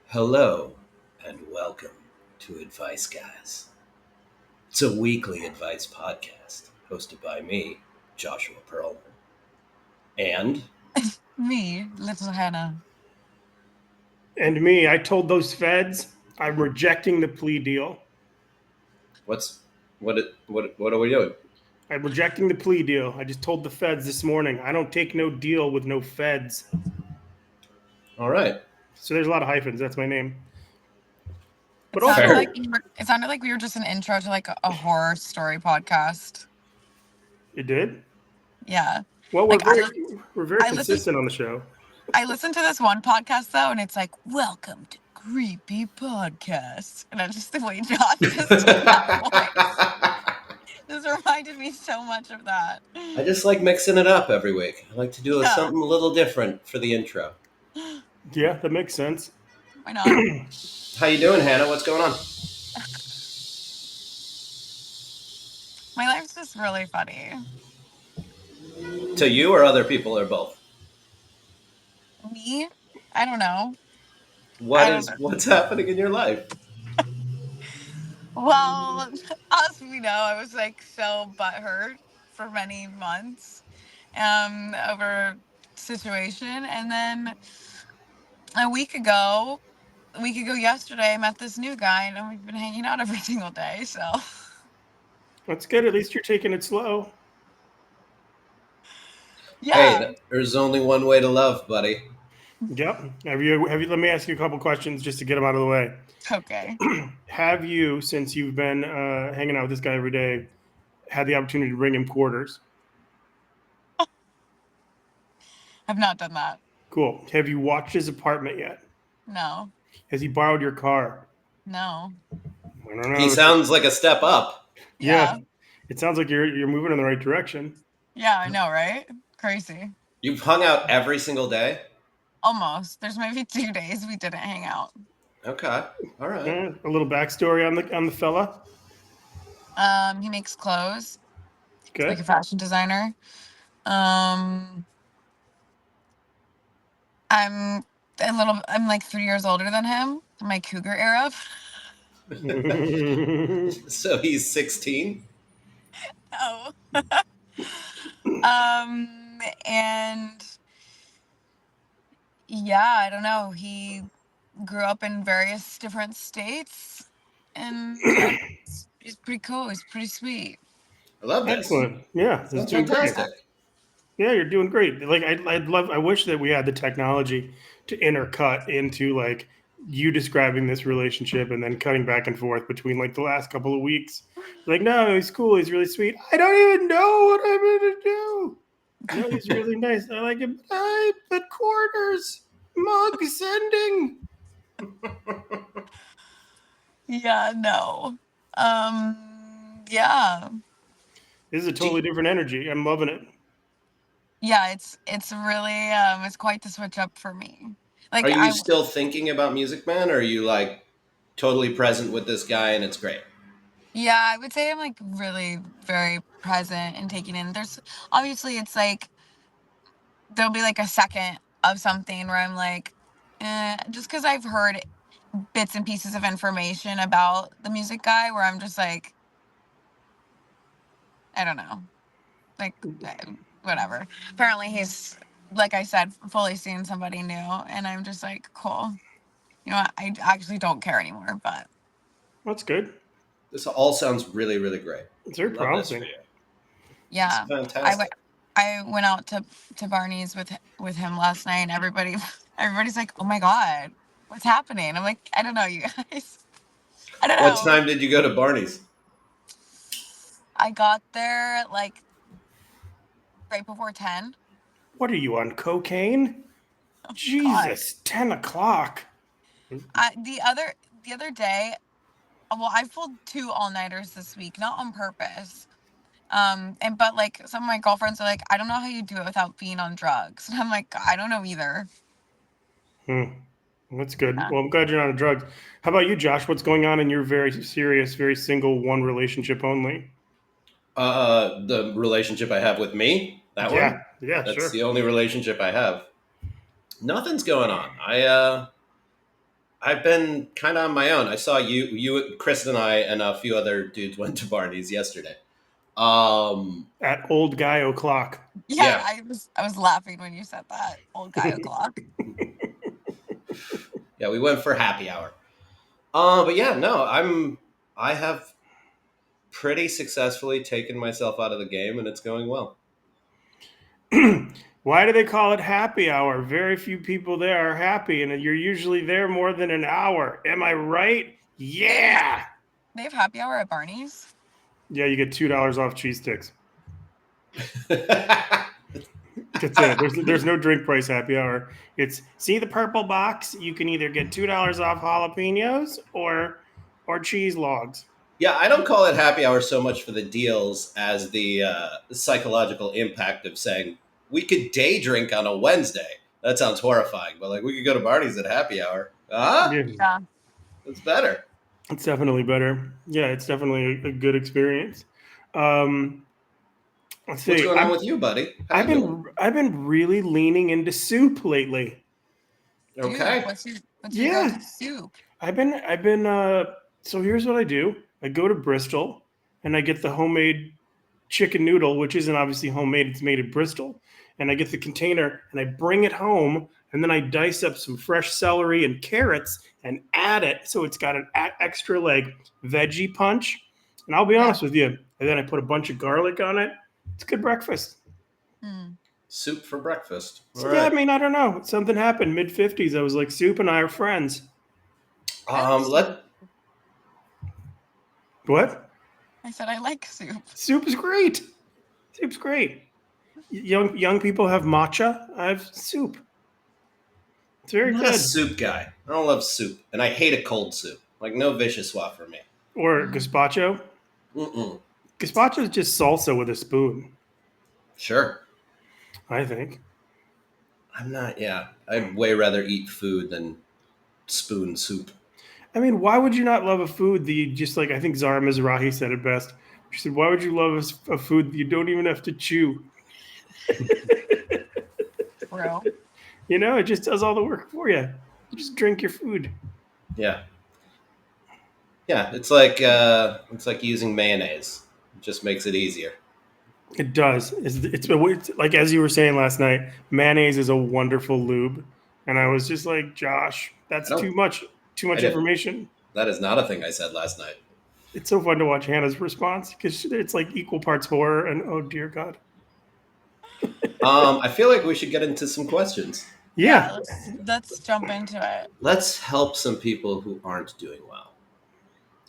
Hello and welcome to Advice Guys. It's a weekly advice podcast hosted by me, Joshua Perlman. And Me, little Hannah. And me, I told those feds I'm rejecting the plea deal. what are we doing? I'm rejecting the plea deal. I just told the feds this morning I don't take no deal with no feds. All right. So there's a lot of hyphens. That's my name. It But sounded also, Fair. like it sounded like we were just an intro to like a horror story podcast. it did. Yeah, Well, like we're very I listened consistent on the show. I listened to this one podcast though, and it's like, "Welcome to Creepy Podcasts," and I just the way Josh just did that voice just reminded me so much of that. I just like mixing it up every week. I like to do Yeah, something a little different for the intro. Yeah, that makes sense. why not? How you doing, Hannah? What's going on? My life's just really funny. To you or other people or both? Me, I don't know. I don't know. What's happening in your life? Well, as we know, I was like so butthurt for many months over situation, and then a week ago yesterday, I met this new guy, and we've been hanging out every single day. So That's good. At least you're taking it slow. Hey, yeah, there's only one way to love, buddy. Yep. Have you? Let me ask you a couple questions just to get them out of the way. okay. Have you, since you've been hanging out with this guy every day, had the opportunity to bring him quarters? I've not done that. Cool. Have you watched his apartment yet? No, Has he borrowed your car? no. I don't He know. sounds like a step up. Yeah, Yeah, it sounds like you're moving in the right direction. yeah. I know, right? Crazy. You've hung out every single day? Almost. There's maybe 2 days we didn't hang out. Okay. All right. A little backstory on the fella. He makes clothes. He's like Okay. a fashion designer. Um, I'm like 3 years older than him. My cougar era. So he's 16? Oh. And yeah, I don't know. He grew up in various different states, and yeah, he's pretty cool. He's pretty sweet. I love this. Excellent. Yeah, that's Sounds doing great. fantastic. Yeah, you're doing great. Like I'd love. I wish that we had the technology to intercut into like you describing this relationship and then cutting back and forth between like the last couple of weeks. Like, no, he's cool. He's really sweet. I don't even know what I'm gonna do. No, he's really nice. I like him. I put quarters. Mug sending. Yeah, no. Yeah. This is a Do totally different energy. I'm loving it. Yeah, it's really it's quite the switch up for me. Are Like you still thinking about Music Man, or are you like totally present with this guy and it's great? Yeah, I would say I'm like really very present and taking in. There's obviously it's like there'll be like a second of something where I'm like, just because I've heard bits and pieces of information about the music guy, where I'm just like, I don't know, like whatever. Apparently, he's like I said, fully seeing somebody new, and I'm just like, cool. You know what? I actually don't care anymore, but That's good. This all sounds really, really great. It's very Love this for promising. you. It's yeah, I went. fantastic. I went out to Barney's with him last night, and everybody's like, "Oh my god, what's happening?" I'm like, "I don't know, you guys. I don't What know." time did you go to Barney's? I got there like right before 10. What are you on cocaine? Oh god. Jesus, 10 o'clock. The other day, well, I pulled two all-nighters this week, not on purpose. And but like some of my girlfriends are like, "I don't know how you do it without being on drugs." And I'm like, "I don't know either." Hmm. That's good. Yeah. Well, I'm glad you're not on drugs. How about you, Josh? What's going on in your very serious, very single one relationship only? The relationship I have with me, that Yeah, one. yeah, That's sure. the only relationship I have. Nothing's going on. I've been kind of on my own. I saw Chris, and I, and a few other dudes went to Barney's yesterday. Um, At Old Guy O'Clock. Yeah, yeah, I was laughing when you said that. Old guy o'clock. yeah, we went for happy hour. But yeah, no, I have pretty successfully taken myself out of the game, and it's going well. Why do they call it happy hour? Very few people there are happy, and you're usually there more than an hour. Am I right? They have Yeah. they have happy hour at Barney's. Yeah, you get $2 off cheese sticks. That's it. There's no drink price happy hour. It's see the purple box. You can either get $2 off jalapenos or cheese logs. Yeah, I don't call it happy hour so much for the deals as the psychological impact of saying we could day drink on a Wednesday. That sounds horrifying, but like we could go to Barney's at happy hour. Ah, Yeah, Yeah. that's better. it's definitely better. Yeah, it's definitely a good experience. Um, let's What's see. going on with you, buddy? How I've you doing? been I've been really leaning into soup lately. Soup. Okay. What's your Yeah, go-to soup? I've been so here's what I do. I go to Bristol and I get the homemade chicken noodle, which isn't obviously homemade, it's made in Bristol. And I get the container and I bring it home and then I dice up some fresh celery and carrots and add it so it's got an extra like veggie punch. And I'll be Yeah. honest with you, and then I put a bunch of garlic on it. It's good breakfast. Mm. Soup for breakfast. All So yeah, I right. mean, I don't know. Something happened mid 50s. I was like, soup and I are friends. I like soup. Let What? I said I like soup. Soup is great. Soup's great. Young people have matcha. I have soup. It's I'm very not a good. soup guy. I don't love soup, and I hate a cold soup. Like no vichyssoise for me. Or Mm. gazpacho. Mm-mm. Gazpacho is just salsa with a spoon, Sure. I think. I'm not. Yeah, I'd way rather eat food than spoon soup. I mean, why would you not love a food that you just like? I think Zara Mizrahi said it best. She said, "Why would you love a food that you don't even have to chew? True. You know, it just does all the work for you. You just drink your food." Yeah, yeah. It's like using mayonnaise. It just makes it easier. It does. It's like as you were saying last night. Mayonnaise is a wonderful lube, and I was just like, Josh, I that's don't. too I much didn't. information. That is not a thing I said last night. It's so fun to watch Hannah's response because it's like equal parts horror and oh dear God. I feel like we should get into some questions. Yeah. Yeah, Let's jump into it. Let's help some people who aren't doing well.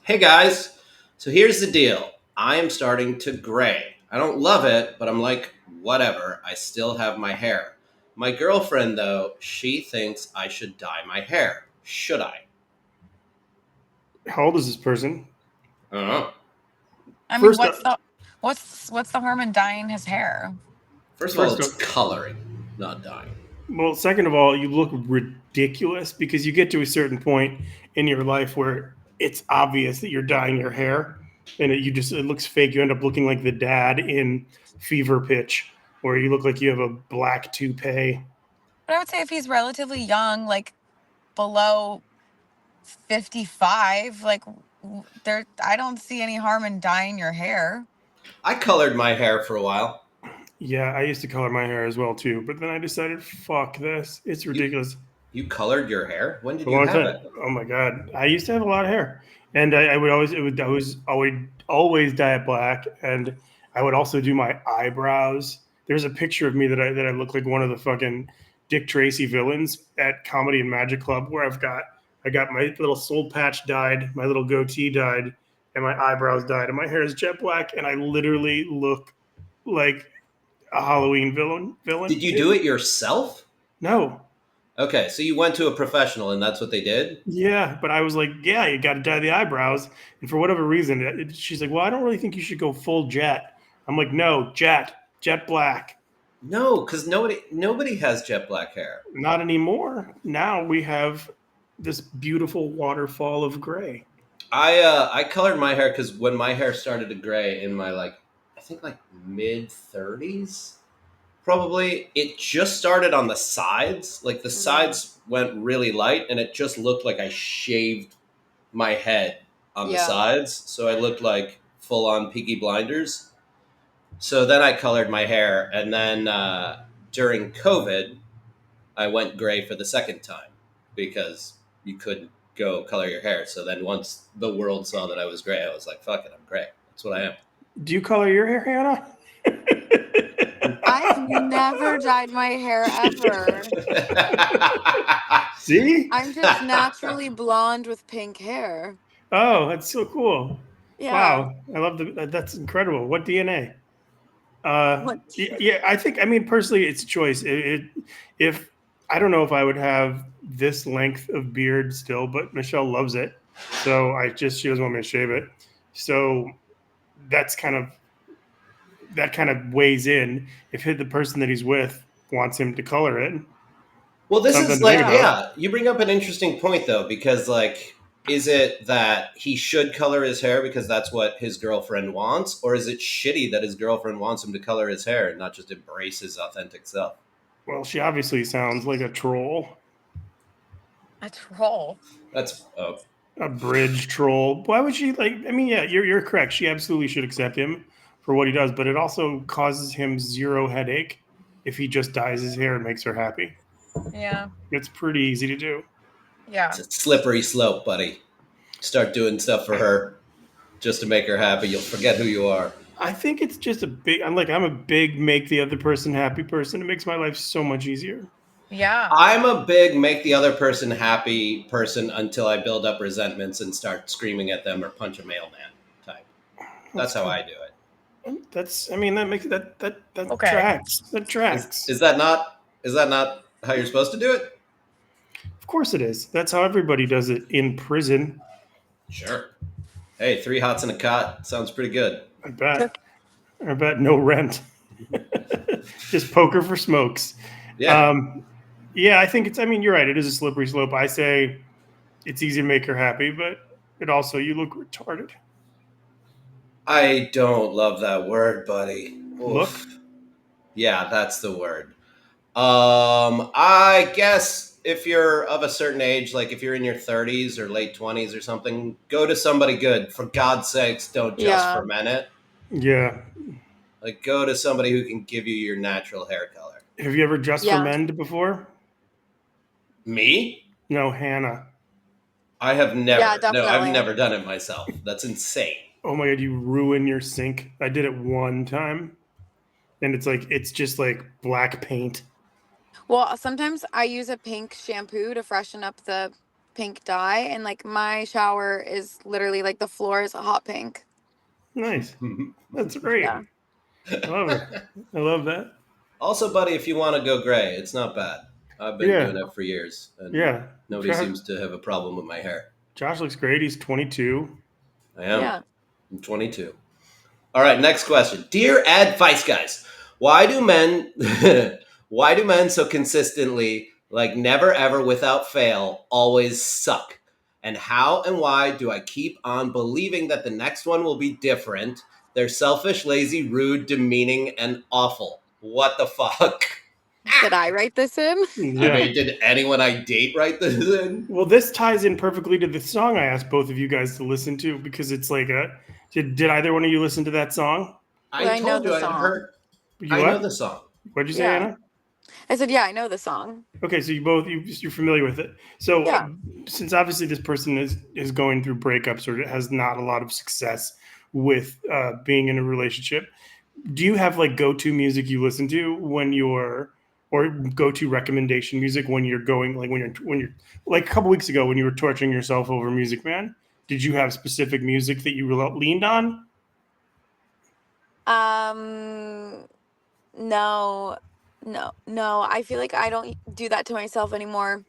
Hey guys, so here's the deal. I am starting to gray. I don't love it, but I'm like, whatever. I still have my hair. My girlfriend, though, she thinks I should dye my hair. Should I? how old is this person? I don't know. I mean, First what's up, the harm in dyeing his hair? First of all, first it's up. coloring, not dyeing. Well, second of all, you look ridiculous because you get to a certain point in your life where it's obvious that you're dyeing your hair, and it looks fake. You end up looking like the dad in Fever Pitch, where you look like you have a black toupee. But I would say if he's relatively young, like below 55, like there, I don't see any harm in dyeing your hair. I colored my hair for a while. Yeah, I used to color my hair as well too, but then I decided, fuck this. It's You ridiculous. you colored your hair? When did For a you long have time. it? Oh my god, I used to have a lot of hair, and I would always I was always dye it black, and I would also do my eyebrows. There's a picture of me that I look like one of the fucking Dick Tracy villains at Comedy and Magic Club, where I got my little soul patch dyed, my little goatee dyed, and my eyebrows dyed, and my hair is jet black, and I literally look like a Halloween villain. Did you do it yourself? No. Okay, so you went to a professional and that's what they did? Yeah, but I was like, yeah, you got to dye the eyebrows. And for whatever reason, she's like, well, I don't really think you should go full jet. I'm like, no, jet black. No, because nobody has jet black hair. Not anymore. Now we have this beautiful waterfall of gray. I colored my hair because when my hair started to gray in my I think like mid 30s, probably. It just started on the sides. Like the sides went really light, and it just looked like I shaved my head on the Yeah. sides, so I looked like full on Peaky Blinders. So then I colored my hair, and then during COVID, I went gray for the second time because you couldn't go color your hair. So then once the world saw that I was gray, I was like, "Fuck it, I'm gray. That's what I am." Do you color your hair, Hannah? I've never dyed my hair ever. See? I'm just naturally blonde with pink hair. Oh, that's so cool. Yeah. Wow. I love that's incredible. What DNA? What? Yeah, I think, I mean, personally, it's a choice. If I don't know if I would have this length of beard still, but Michelle loves it. So she doesn't want me to shave it. So that's that kind of weighs in if the person that he's with wants him to color it. Well, this Something is to think like, Yeah. about. yeah, you bring up an interesting point though, because like, is it that he should color his hair because that's what his girlfriend wants, or is it shitty that his girlfriend wants him to color his hair and not just embrace his authentic self? Well, she obviously sounds like a troll, A troll. That's a bridge troll. Why would she like? I mean, yeah, you're correct. She absolutely should accept him for what he does, but it also causes him zero headache if he just dyes his hair and makes her happy. Yeah. It's pretty easy to do. it's Yeah. a slippery slope, buddy. Start doing stuff for her just to make her happy. You'll forget who you are. I think it's just a big. I'm a big make the other person happy person. It makes my life so much easier. Yeah. I'm a big make the other person happy person until I build up resentments and start screaming at them or punch a mailman type. That's That's how kind I do it. That's. I mean, that makes that Okay. tracks. That tracks. Is that not how you're supposed to do it? Of course it is. That's how everybody does it in prison. Sure. Hey, 3 hots and a cot sounds pretty good. I bet. I bet no rent. Just poker for smokes. Yeah. Um, yeah, I think it's. I mean, you're right. It is a slippery slope. I say it's easy to make her happy, but it also you look retarded. I don't love that word, buddy. Look, Oof. Yeah, that's the word. I guess if you're of a certain age, like if you're in your 30s or late 20s or something, go to somebody good. For God's sakes, don't just Yeah. ferment it. yeah. Like, go to somebody who can give you your natural hair color. Have you ever just for Yeah. men before? Me? No, Hannah. I have Yeah, never. No, I've definitely. never done it myself. That's insane. Oh my god, you ruin your sink. I did it one time, and it's just like black paint. Well, sometimes I use a pink shampoo to freshen up the pink dye, and like my shower is literally like the floor is a hot pink. Nice. That's great. Yeah. I love it. I love that. Also, buddy, if you want to go gray, it's not bad. I've been Yeah. doing it for years, and Yeah. nobody Josh, seems to have a problem with my hair. Josh looks great. He's 22. I am. Yeah. I'm 22. All right, next question. Dear advice guys, why do men why do men so consistently, like never ever without fail, always suck? And how and why do I keep on believing that the next one will be different? They're selfish, lazy, rude, demeaning, and awful. What the fuck? Did I write this in? I Yeah. mean, did anyone I date write this in? Well, this ties in perfectly to the song I asked both of you guys to listen to because it's like a. Did either one of you listen to that song? I Well, I know told the you I've song. heard. You I know what? the song. What'd you say, Yeah. Anna? I said, yeah, I know the song. Okay, so you're familiar with it. So Yeah. since obviously this person is going through breakups or has not a lot of success with being in a relationship, do you have like go-to music you listen to when you're or go-to recommendation music when you're going like when you're like a couple weeks ago when you were torturing yourself over Music Man? Did you have specific music that you leaned on? Um, no, no. I feel like I don't do that to myself anymore.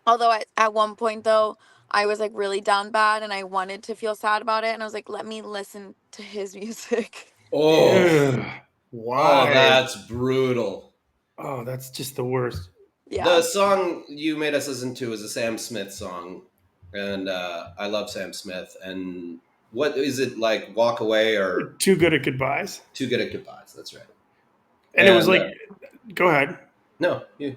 Although at one point though, I was like really down bad and I wanted to feel sad about it, and I was like, let me listen to his music. Oh, Ugh, oh, why? that's brutal. Oh, that's just the worst. The Yeah. song you made us listen to is a Sam Smith song, and I love Sam Smith. And what is it like? Walk away or Too good at goodbyes. too good at goodbyes? That's right. And it was And like Go ahead. No, you.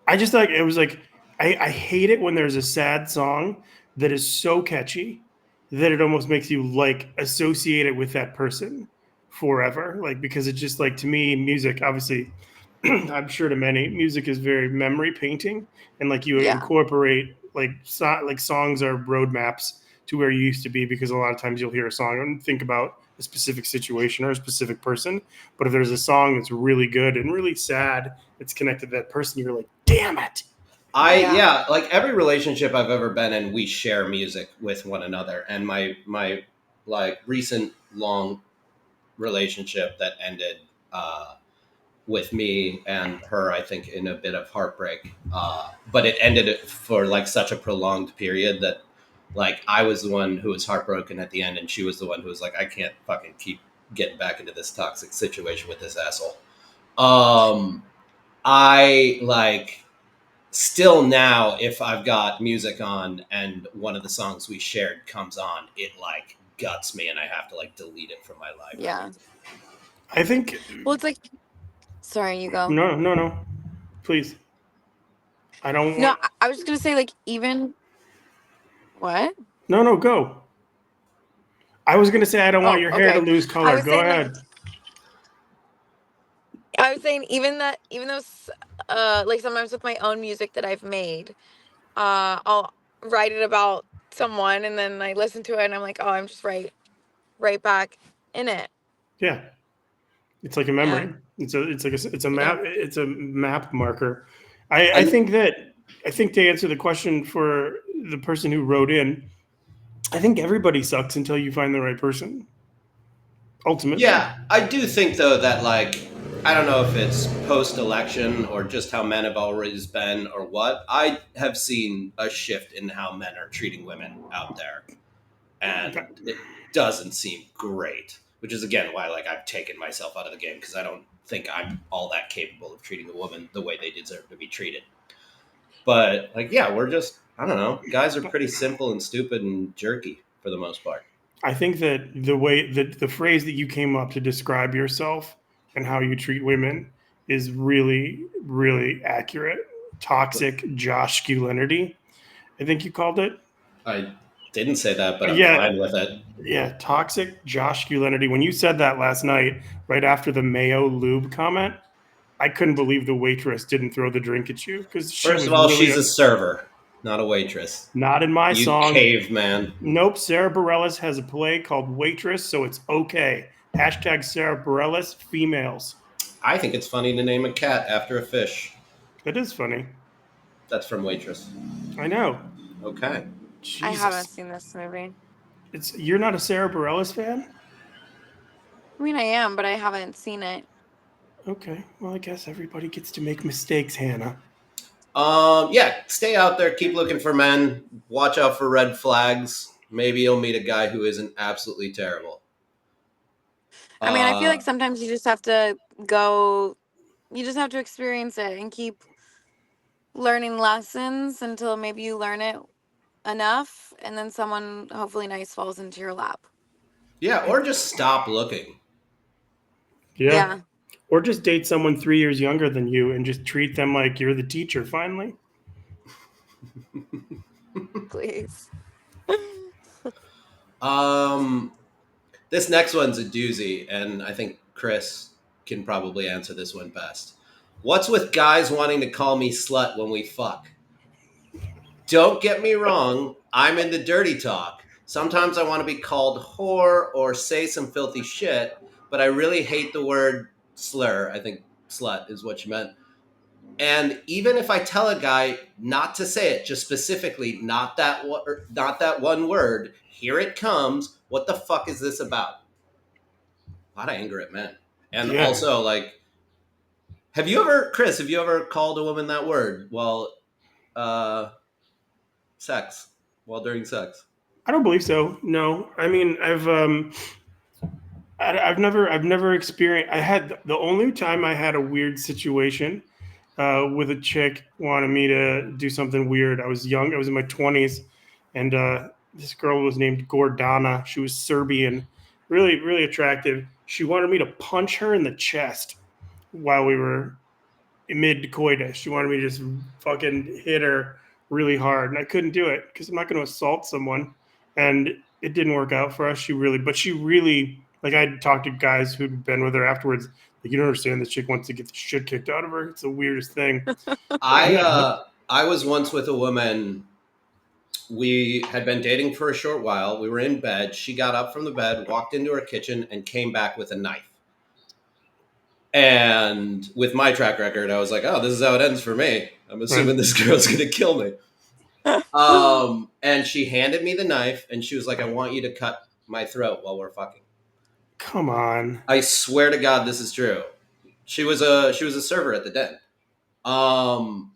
I just like it was like I hate it when there's a sad song that is so catchy that it almost makes you like associate it with that person forever. Like because it's just like to me, music obviously I'm sure to many, music is very memory painting, and like you Yeah. incorporate like songs are roadmaps to where you used to be because a lot of times you'll hear a song and think about a specific situation or a specific person. But if there's a song that's really good and really sad, it's connected to that person, you're like, damn it. Yeah. Yeah, like every relationship I've ever been in, we share music with one another. And my like recent long relationship that ended with me and her, I think, in a bit of heartbreak. But it ended it for like such a prolonged period that like I was the one who was heartbroken at the end, and she was the one who was like, I can't fucking keep getting back into this toxic situation with this asshole. Um, I like still now, if I've got music on and one of the songs we shared comes on, it like guts me and I have to like delete it from my life. Yeah. I think Well, it's like, sorry, you go. no, please. I don't No, want I was just gonna say, like, even what? no, go. I was gonna say I don't want Oh, your hair to okay. lose I color. was Go saying, like, ahead. I was saying, even that, even though, like, sometimes with my own music that I've made, I'll write it about someone, and then I listen to it, and I'm like, oh, I'm just right back in it. Yeah. It's like a memory. And It's a yeah, map. It's a map marker. I And think that I think to answer the question for the person who wrote in, I think everybody sucks until you find the right person. Ultimately, yeah, I do think though that like I don't know if it's post election or just how men have always been or what. I have seen a shift in how men are treating women out there, and it doesn't seem great. Which is again why like I've taken myself out of the game because I don't think I'm all that capable of treating a woman the way they deserve to be treated. But like yeah, we're just I don't know. Guys are pretty simple and stupid and jerky for the most part. I think that the way that the phrase that you came up to describe yourself and how you treat women is really, really accurate. Toxic masculinity, I think you called it. I didn't say that, but I'm Yeah, fine with it. yeah, toxic masculinity. When you said that last night, right after the Mayo lube comment, I couldn't believe the waitress didn't throw the drink at you because she First of was all, really she's a server, not a waitress. not in my You song. caveman. Nope, Sarah Bareilles has a play called Waitress, so it's okay. Hashtag Sarah Bareilles females. I think it's funny to name a cat after a fish. That is funny. That's from Waitress. I know. Okay. I haven't Jesus, seen this movie. it's you're not a Sarah Bareilles fan? I mean, I am, but I haven't seen it. Okay, well I guess everybody gets to make mistakes, Hannah. Yeah, stay out there, keep looking for men, watch out for red flags. Maybe you'll meet a guy who isn't absolutely terrible. I mean, I feel like Uh, sometimes you just have to go, you just have to experience it and keep learning lessons until maybe you learn it enough, and then someone hopefully nice falls into your lap. yeah, or just stop looking. Yeah. Yeah, Or just date someone 3 years younger than you and just treat them like you're the teacher finally. please. Um, this next one's a doozy, and I think Chris can probably answer this one best. What's with guys wanting to call me slut when we fuck? Don't get me wrong, I'm into dirty talk. Sometimes I want to be called whore or say some filthy shit, but I really hate the word slur. I think slut is what you meant. And even if I tell a guy not to say it, just specifically not that one word, here it comes. What the fuck is this about? A lot of anger at men. And Yeah. also like have you ever Chris, have you ever called a woman that word while uh sex? While during sex? I don't believe so. No. I mean, I've never experienced. I had the only time I had a weird situation with a chick wanted me to do something weird. I was young. I was in my 20s, and this girl was named Gordana. She was Serbian, really really attractive. She wanted me to punch her in the chest while we were mid coitus. She wanted me to just fucking hit her really hard, and I couldn't do it because I'm not going to assault someone. And it didn't work out for us. She really, like, I talked to guys who'd been with her afterwards. Like, you don't understand. This chick wants to get the shit kicked out of her. It's the weirdest thing. I And uh I was once with a woman. We had been dating for a short while. We were in bed. She got up from the bed, walked into her kitchen, and came back with a knife. And with my track record, I was like, "Oh, this is how it ends for me. I'm right. assuming this girl's gonna kill me." And she handed me the knife, and she was like, "I want you to cut my throat while we're fucking." Come on. I swear to God, this is true. She was a server at the den. Um,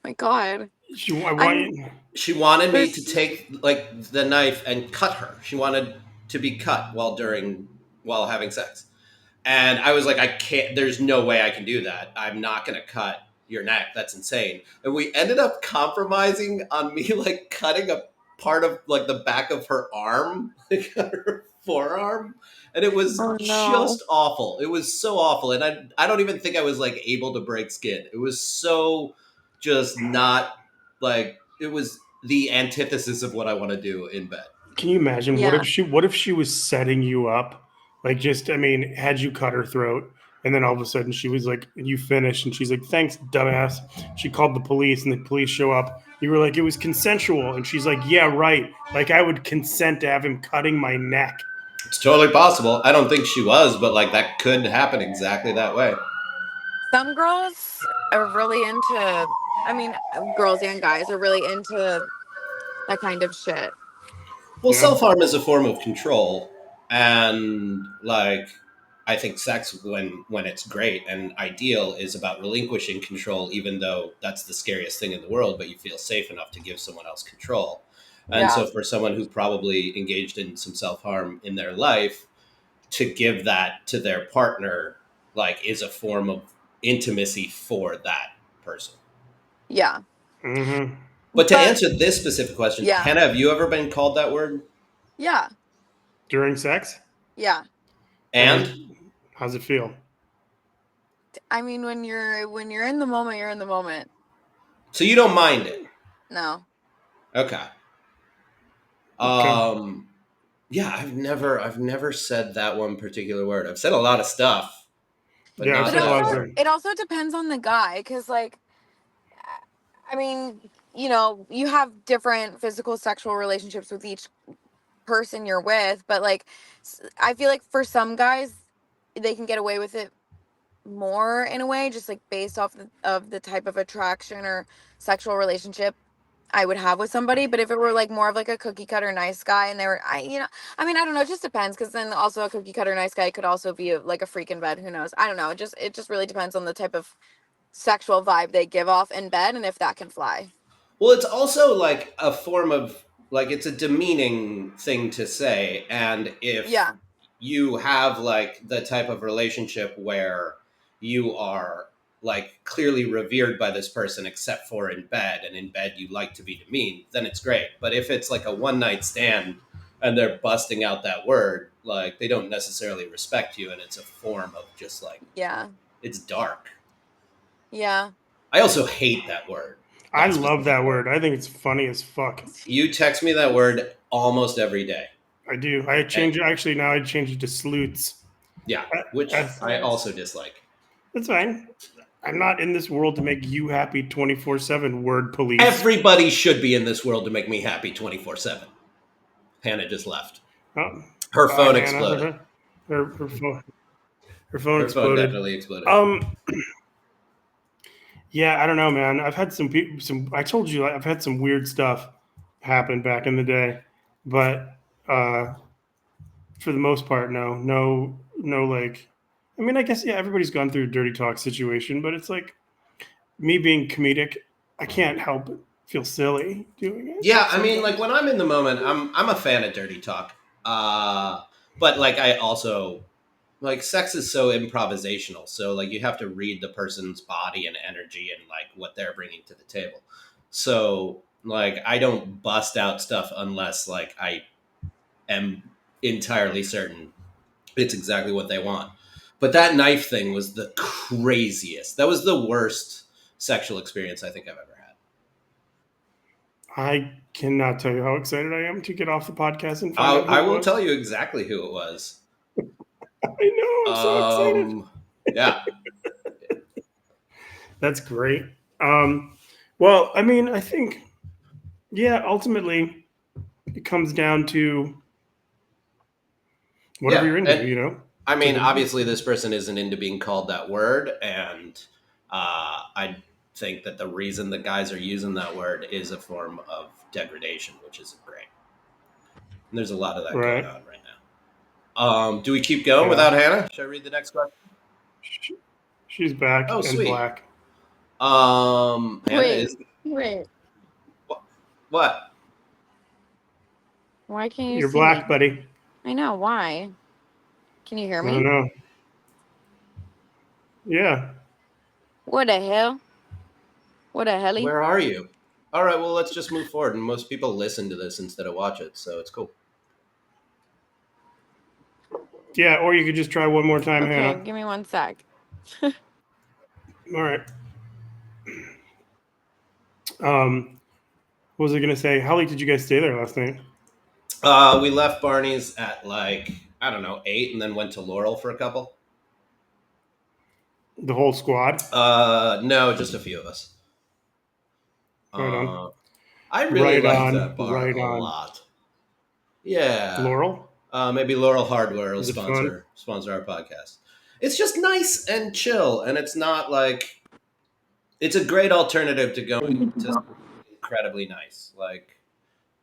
My God. I I'm want. she wanted me to there's take like the knife and cut her. She wanted to be cut while having sex. And I was like, I can't, there's no way I can do that. I'm not going to cut your neck. That's insane. And we ended up compromising on me like cutting a part of like the back of her arm, like her forearm. And it was oh no. just awful. It was so awful. And I don't even think I was like able to break skin. It was so just not like, it was the antithesis of what I want to do in bed. Can you imagine Yeah. what if she was setting you up? Like, just, I mean, had you cut her throat and then all of a sudden she was like, you finished, and she's like, thanks, dumbass. She called the police and the police show up. You were like, it was consensual, and she's like, yeah, right. Like, I would consent to have him cutting my neck. It's totally possible. I don't think she was, but like that could happen exactly that way. Some girls are really into, I mean, girls and guys are really into that kind of shit. Well, Yeah. self harm is a form of control, and like I think sex, when it's great and ideal, is about relinquishing control, even though that's the scariest thing in the world. But you feel safe enough to give someone else control, and Yeah. so for someone who probably engaged in some self harm in their life, to give that to their partner, like, is a form of intimacy for that person. Yeah. Mm-hmm. But to But answer this specific question, yeah. Hannah, have you ever been called that word? Yeah. During sex? Yeah. And And how's it feel? I mean, when you're in the moment, you're in the moment. so you don't mind it? No. Okay. Okay. Um, yeah, I've never said that one particular word. I've said a lot of stuff, but Yeah, I've But not it said a lot also of that. stuff. it also depends on the guy, because like, I mean, you have different physical sexual relationships with each person you're with, but like, I feel like for some guys, they can get away with it more in a way, just like based off of the type of attraction or sexual relationship I would have with somebody. But if it were like more of like a cookie cutter nice guy, and they were, I mean, I don't know, it just depends, because then also a cookie cutter nice guy could also be like a freak in bed. Who knows? I don't know. It just really depends on the type of sexual vibe they give off in bed, and if that can fly. Well, it's also like a form of, like, it's a demeaning thing to say, and if Yeah. you have like the type of relationship where you are like clearly revered by this person except for in bed, and in bed you like to be demeaned, then it's great. But if it's like a one night stand and they're busting out that word, like, they don't necessarily respect you, and it's a form of just like, Yeah. it's dark. Yeah. I also hate that word, I that love specific that word. word. I think it's funny as fuck. You text me that word almost every day. I do. I Eh, change actually now I change it to sleuths. yeah, which That's I Slut. also dislike. that's fine. I'm not in this world to make you happy 24/7, word police. Everybody should be in this world to make me happy 24/7. Hannah just left. Oh, Her bye, phone Hannah. exploded. Her phone Her phone exploded. definitely exploded. Um, yeah, I don't know, man. I've had some people. Some I told you I've had some weird stuff happen back in the day, but for the most part, no. Like, I mean, I guess yeah, everybody's gone through a dirty talk situation, but it's like me being comedic, I can't help but feel silly doing it Yeah, I mean, like, sometimes. when I'm in the moment, I'm a fan of dirty talk. Uh, but like, I also, like, sex is so improvisational. So like, you have to read the person's body and energy and like what they're bringing to the table. So like, I don't bust out stuff unless like I am entirely certain it's exactly what they want. But that knife thing was the craziest. That was the worst sexual experience I think I've ever had. I cannot tell you how excited I am to get off the podcast and find out who I it will was. tell you exactly who it was. I know, I'm so excited. Yeah. That's great. Well, I mean, I think, yeah, ultimately it comes down to whatever Yeah. you're into, And you know? I It's like mean, obviously, this person isn't into being called that word. And I think that the reason the guys are using that word is a form of degradation, which isn't great. And there's a lot of that going right. on right now. Do we keep going Yeah. without Hannah? Should I read the next question? She's back Oh, and sweet. black. Hannah is Wait. what? Why can't you You're see me? black, buddy. I know. Why? Can you hear I don't me? know. Yeah. What the hell? What a helly? Where are you? All right, well, let's just move forward. And most people listen to this instead of watch it, so it's cool. Yeah, or you could just try one more time, Okay, Hannah. give me 1 sec. All right. What was I going to say? How late did you guys stay there last night? We left Barney's at like, I don't know, 8 and then went to Laurel for a couple. The whole squad? No, just a few of us. Right on. I really Right like on. that bar Right a on. lot. Yeah. Laurel? Maybe Laurel Hardware will Is it fun? sponsor our podcast. It's just nice and chill, and it's not like it's a great alternative to going to incredibly nice. Like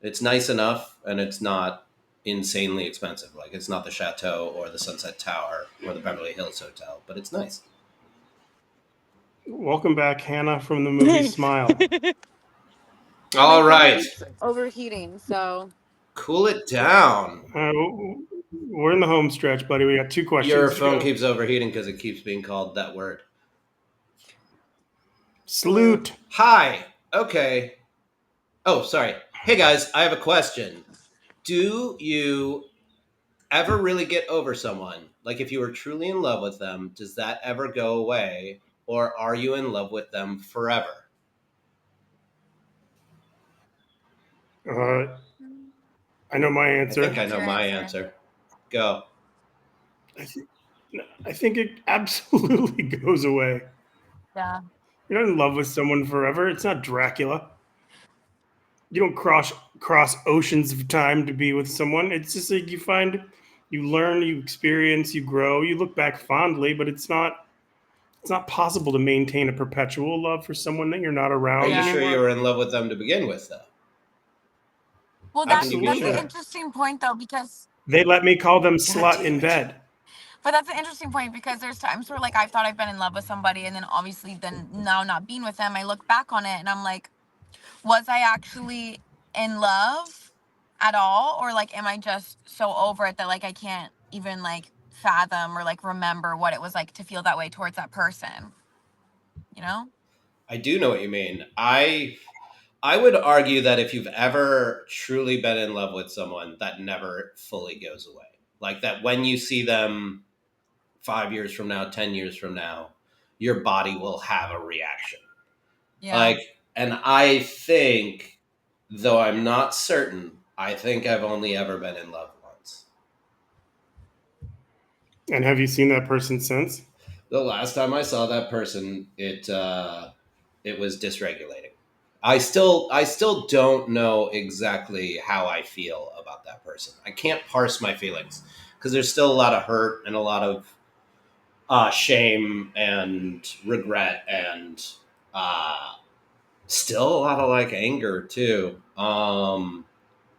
it's nice enough, and it's not insanely expensive. Like it's not the Chateau or the Sunset Tower or the Beverly Hills Hotel, but it's nice. Welcome back, Hannah, from the movie Thanks. Smile. My All phone right, keeps overheating, so. cool it down. We're in the home stretch, buddy. We got 2 Your questions to phone go. keeps overheating because it keeps being called that word. Salute. Salute. Hi. Okay. Oh, sorry. Hey guys, I have a question. Do you ever really get over someone? Like if you were truly in love with them, does that ever go away? Or are you in love with them forever? Uh, I know my I think answer. I What's know your my answer? answer. Go. I, th- I think it absolutely goes away. Yeah. You're not in love with someone forever. It's not Dracula. You don't cross oceans of time to be with someone. It's just like you learn, you experience, you grow, you look back fondly, but it's not possible to maintain a perpetual love for someone that you're not Are around you Yeah. sure you anymore. were in love with them to begin with, though? Well, How can you be that's an Absolutely. sure? interesting point though, because They let me call them God slut damn in it. bed. but that's an interesting point because there's times where like I've thought I've been in love with somebody and then obviously then now not being with them, I look back on it and I'm like, was I actually in love at all? Or like am I just so over it that like I can't even like fathom or like remember what it was like to feel that way towards that person, you know? I do know what you mean. I would argue that if you've ever truly been in love with someone, that never fully goes away. Like that when you see them 5 years from now, 10 years from now, your body will have a reaction. Yeah. Like, and I think, though I'm not certain, I think I've only ever been in love once. And have you seen that person since? The last time I saw that person, it was dysregulating. I still don't know exactly how I feel about that person. I can't parse my feelings because there's still a lot of hurt and a lot of shame and regret and uh, still a lot of like anger too.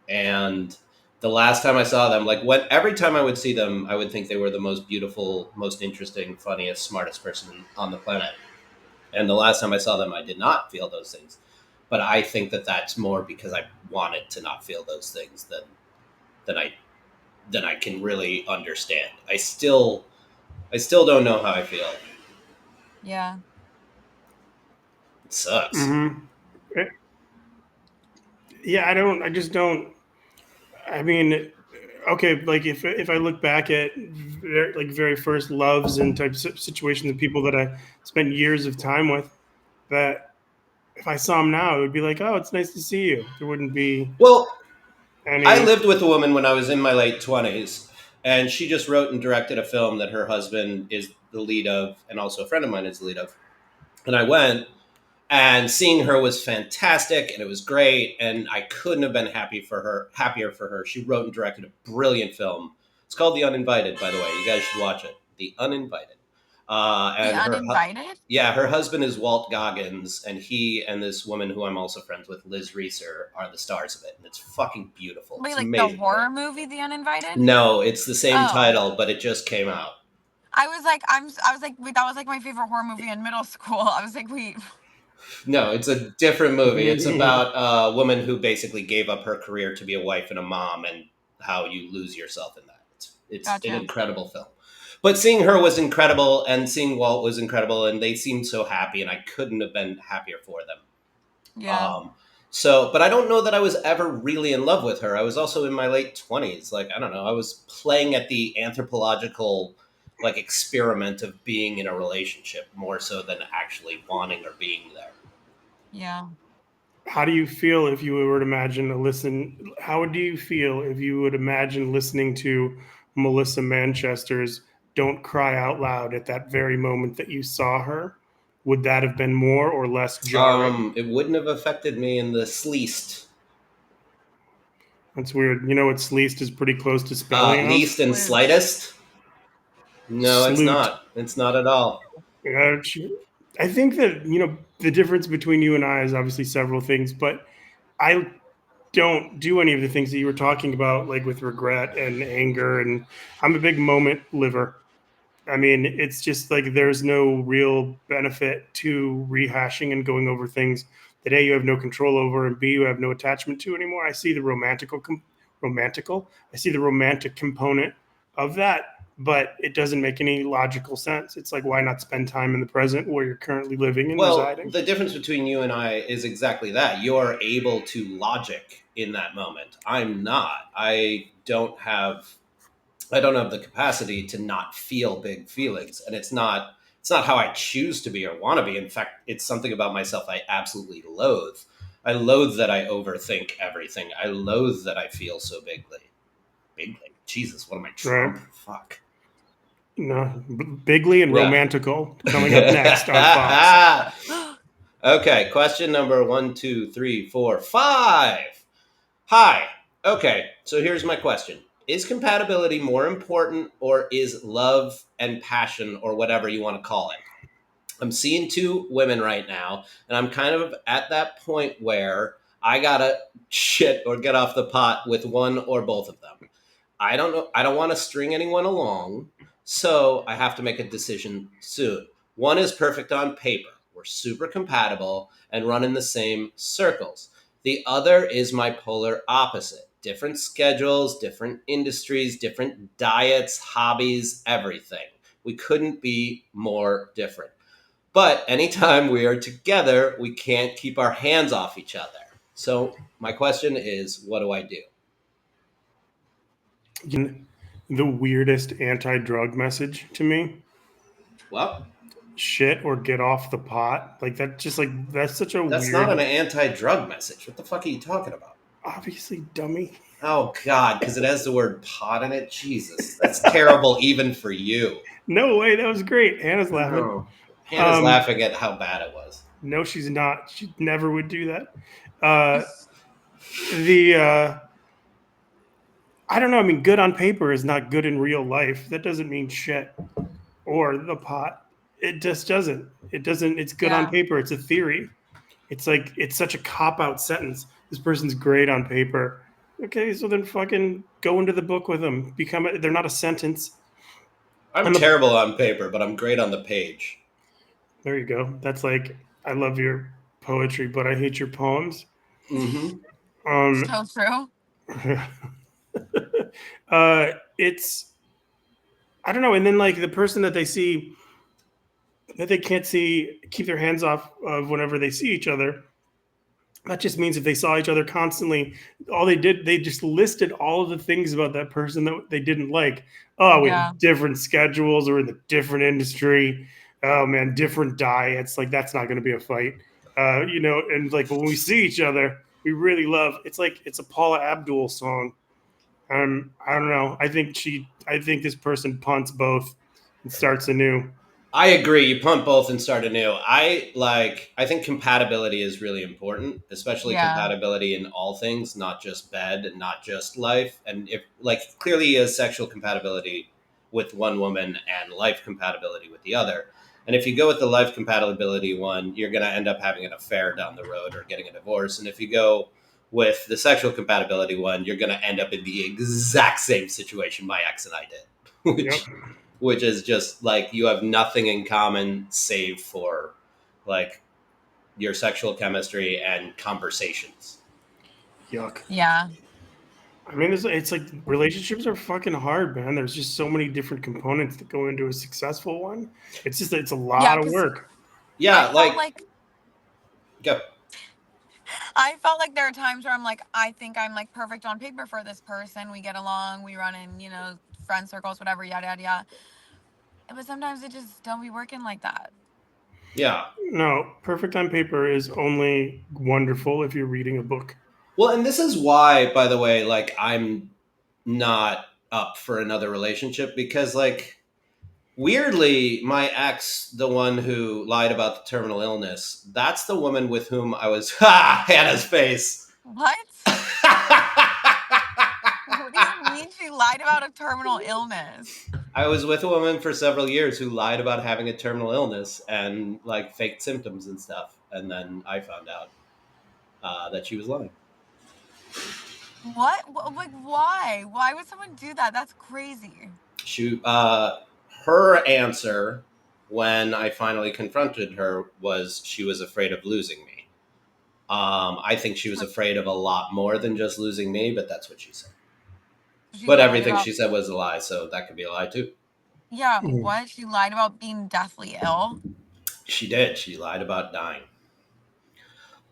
And the last time I saw them, like what every time I would see them, I would think they were the most beautiful, most interesting, funniest, smartest person on the planet. And the last time I saw them, I did not feel those things. But I think that that's more because I wanted to not feel those things than I than I can really understand. I still don't know how I feel. Yeah. It sucks. Mm-hmm. Yeah, I don't. I just don't. I mean, okay, like if I look back at like very first loves and types of situations of people that I spent years of time with, that if I saw them now, it would be like, oh, it's nice to see you. There wouldn't be Well, I any. lived with a woman when I was in my late 20s, and she just wrote and directed a film that her husband is the lead of, and also a friend of mine is the lead of. And I went, and seeing her was fantastic, and it was great, and I couldn't have been happier for her. She wrote and directed a brilliant film. It's called The Uninvited, by the way. You guys should watch it. The Uninvited. The And Uninvited? yeah, her husband is Walt Goggins, and he and this woman who I'm also friends with, Liz Reeser, are the stars of it, and it's fucking beautiful. Wait, It's like the amazing. horror movie The Uninvited? No, it's the same Oh. title, but it just came out. I was like, wait, that was like my favorite horror movie in middle school. I was like, wait. No, it's a different movie. It's about a woman who basically gave up her career to be a wife and a mom, and how you lose yourself in that. It's an Gotcha. incredible film. But seeing her was incredible, and seeing Walt was incredible, and they seemed so happy, and I couldn't have been happier for them. Yeah. Um, but I don't know that I was ever really in love with her. I was also in my late 20s. Like, I don't know. I was playing at the anthropological like experiment of being in a relationship more so than actually wanting or being there. Yeah. How do you feel if you were to imagine a listen? How do you feel if you would imagine listening to Melissa Manchester's "Don't Cry Out Loud" at that very moment that you saw her? Would that have been more or less jarring? It wouldn't have affected me in the least. That's weird. You know what sleest is pretty close to spelling of? Least and Flute. slightest? No, it's Sloot. not. It's not at all. Uh, I think that, the difference between you and I is obviously several things, but I don't do any of the things that you were talking about, like with regret and anger. And I'm a big moment liver. I mean, it's just like there's no real benefit to rehashing and going over things that A, you have no control over, and B, you have no attachment to anymore. I see the I see the romantic component of that, but it doesn't make any logical sense. It's like, why not spend time in the present where you're currently living and Well, residing? the difference between you and I is exactly that. You're able to logic in that moment. I'm not. I don't have the capacity to not feel big feelings, and it's not how I choose to be or want to be. In fact, it's something about myself I absolutely loathe. I loathe that I overthink everything. I loathe that I feel so bigly. Bigly. Jesus, what am I, Right? Trump? Fuck. No, Bigly and Yeah. Romantical coming up next on Fox. Okay, question number 1, 2, 3, 4, 5. Hi. Okay, so here's my question. Is compatibility more important, or is love and passion, or whatever you want to call it? I'm seeing two women right now, and I'm kind of at that point where I gotta shit or get off the pot with one or both of them. I don't know. I don't want to string anyone along, so I have to make a decision soon. One is perfect on paper. We're super compatible and run in the same circles. The other is my polar opposite. Different schedules, different industries, different diets, hobbies, everything. We couldn't be more different. But anytime we are together, we can't keep our hands off each other. So my question is, what do I do? The weirdest anti-drug message to me: Well, shit or get off the pot. Like that, just like that's such a that's not an weird. anti-drug message. What the fuck are you talking about? Obviously, dummy. Oh God, because it has the word pot in it. Jesus, that's terrible even for you. No way, that was great. Hannah's laughing. Oh, Hannah's Um, laughing at how bad it was. no, she's not. She never would do that. Uh, the I don't know. I mean, good on paper is not good in real life. That doesn't mean shit or the pot. It just doesn't. It doesn't. It's good on Yeah. paper. It's a theory. It's like it's such a cop out sentence. This person's great on paper. Okay, so then fucking go into the book with them. They're not a sentence. I'm And the terrible on paper, but I'm great on the page. There you go. That's like I love your poetry, but I hate your poems. Mm-hmm. Um, So true. it's I don't know. And then like the person that they see that they can't see keep their hands off of whenever they see each other. that just means if they saw each other constantly, all they just listed all of the things about that person that they didn't like. Oh, we Yeah. have different schedules, or in the different industry. Oh man, different diets. Like that's not going to be a fight. And like when we see each other, we really love. It's like it's a Paula Abdul song. I don't know. I think this person punts both and starts anew. I agree. You punt both and start anew. I think compatibility is really important, especially Yeah. compatibility in all things, not just bed and not just life. And if like clearly he has sexual compatibility with one woman and life compatibility with the other. And if you go with the life compatibility one, you're going to end up having an affair down the road or getting a divorce. And if you go with the sexual compatibility one, you're going to end up in the exact same situation my ex and I did, Yep. which is just like you have nothing in common save for like your sexual chemistry and conversations. Yuck. Yeah. I mean, it's like relationships are fucking hard, man. There's just so many different components that go into a successful one. It's a Yeah, lot of because work. I Yeah, felt like like go. I felt like there are times where I'm like, I think I'm like perfect on paper for this person. We get along, we run in, friend circles, whatever, yada yada yada. But sometimes it just don't be working like that. Yeah. No, perfect on paper is only wonderful if you're reading a book. Well, and this is why, by the way, like I'm not up for another relationship because like weirdly, my ex, the one who lied about the terminal illness, that's the woman with whom I was ha Hannah's face. What? What do you mean she lied about a terminal illness? I was with a woman for several years who lied about having a terminal illness and like faked symptoms and stuff, and then I found out that she was lying. What? Like, why? Why would someone do that? That's crazy. She, her answer when I finally confronted her was she was afraid of losing me. I think she was afraid of a lot more than just losing me, but that's what she said. She But lied everything about, she said was a lie, so that could be a lie too. yeah, Mm. what? She lied about being deathly ill? She did. She lied about dying.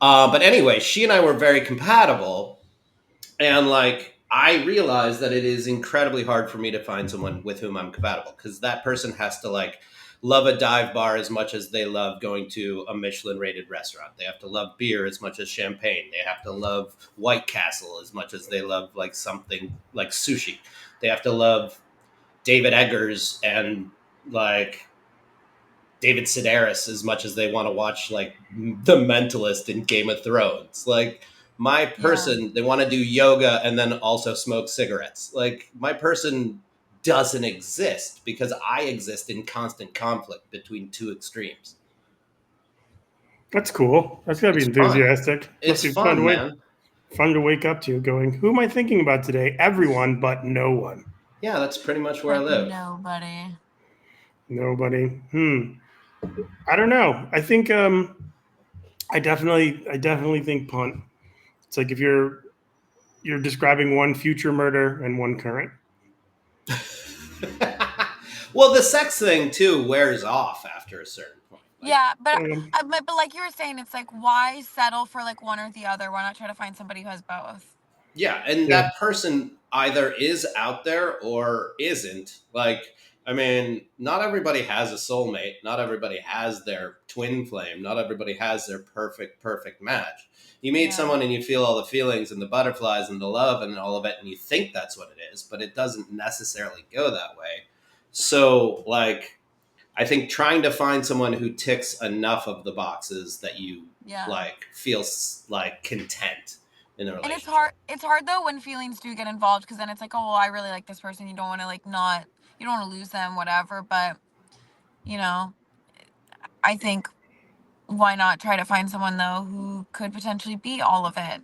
But anyway, she and I were very compatible. And like, I realize that it is incredibly hard for me to find someone with whom I'm compatible because that person has to like love a dive bar as much as they love going to a Michelin rated restaurant. They have to love beer as much as champagne. They have to love White Castle as much as they love like something like sushi. They have to love David Eggers and like David Sedaris as much as they want to watch like The Mentalist in Game of Thrones. Like my Yeah. person, they want to do yoga and then also smoke cigarettes. Like my person doesn't exist because I exist in constant conflict between two extremes. That's cool. That's gotta be It's fun. enthusiastic. Must It's be fun fun, man. fun to wake up to. Going, who am I thinking about today? Everyone, but no one. Yeah, that's pretty much where I But live. nobody. Nobody. I don't know. I think I definitely think punt. It's like if you're describing one future murder and one current. Well, the sex thing too wears off after a certain point. Like, Yeah, but Um, but like you were saying, it's like why settle for like one or the other? Why not try to find somebody who has both? yeah, and yeah, that person either is out there or isn't. Like, I mean, not everybody has a soulmate. Not everybody has their twin flame. Not everybody has their perfect match. You meet Yeah. someone and you feel all the feelings and the butterflies and the love and all of it, and you think that's what it is, but it doesn't necessarily go that way. So, like, I think trying to find someone who ticks enough of the boxes that you Yeah. like feel like content in a And it's relationship. hard it's hard though when feelings do get involved because then it's like, oh well, I really like this person. You don't want to like not you don't want to lose them, whatever. But, you know, I think why not try to find someone though who could potentially be all of it?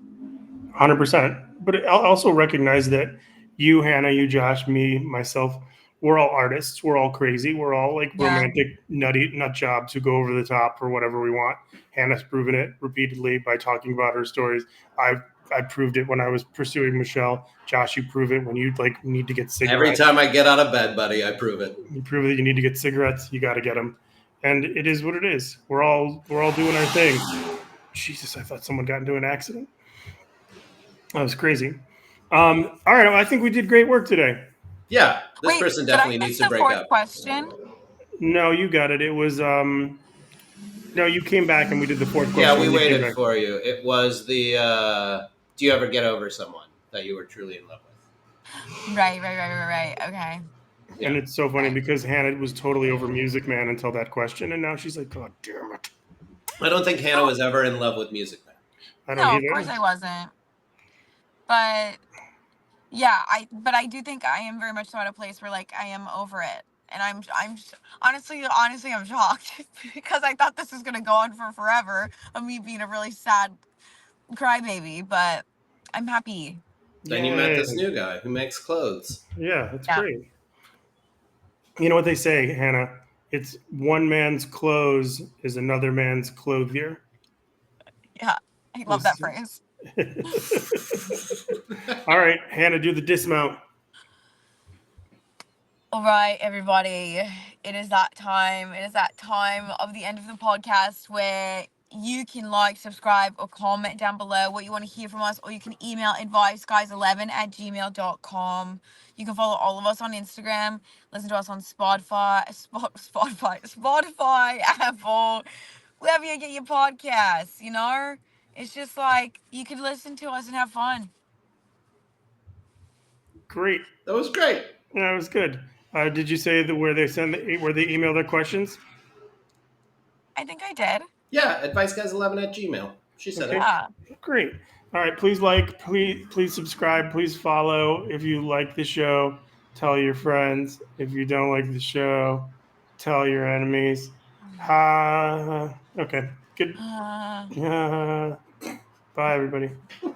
100%. But I'll also recognize that you, Hannah, you, Josh, me, myself, we're all artists. We're all crazy. We're all like Yeah. romantic, nutty, nut jobs who go over the top for whatever we want. Hannah's proven it repeatedly by talking about her stories. I've I proved it when I was pursuing Michelle. Josh, you prove it when you like need to get Every cigarettes. time I get out of bed, buddy, I prove it. You prove that you need to get cigarettes. You got to get them, and it is what it is. We're all doing our thing. Jesus, I thought someone got into an accident. That was crazy. All right, well, I think we did great work today. Yeah, this Wait, person did I definitely miss needs to the break fourth up. question? No, you got it. It was no, you came back and we did the fourth Yeah, question we when you came waited back. for you. It was the do you ever get over someone that you were truly in love with? Right. Okay. Yeah. And it's so funny Okay. because Hannah was totally over Music Man until that question, and now she's like, God damn it. I don't think Hannah Well, was ever in love with Music Man. I don't no, of course either. I wasn't. But yeah, I do think I am very much so at a place where like I am over it. And honestly I'm shocked because I thought this was gonna go on for forever of me being a really sad crybaby, but I'm happy. Then you met Yay. this new guy who makes clothes. Yeah, that's Yeah. great. You know what they say, Hannah? It's one man's clothes is another man's clothier. Yeah. I love that This- phrase. All right, Hannah, do the dismount. All right, everybody. It is that time. It is that time of the end of the podcast where you can like, subscribe, or comment down below what you want to hear from us, or you can email adviceguys11@gmail.com. You can follow all of us on Instagram, listen to us on Spotify, Apple, wherever you get your podcasts, you know? It's just like you could listen to us and have fun. Great. That was great. That was good. Did you say that where they email their questions? I think I did. Yeah, adviceguys11 at Gmail. She said it. Okay, Yeah. great. All right, please like, please subscribe, please follow. If you like the show, tell your friends. If you don't like the show, tell your enemies. Okay, good. Uh, Bye, everybody.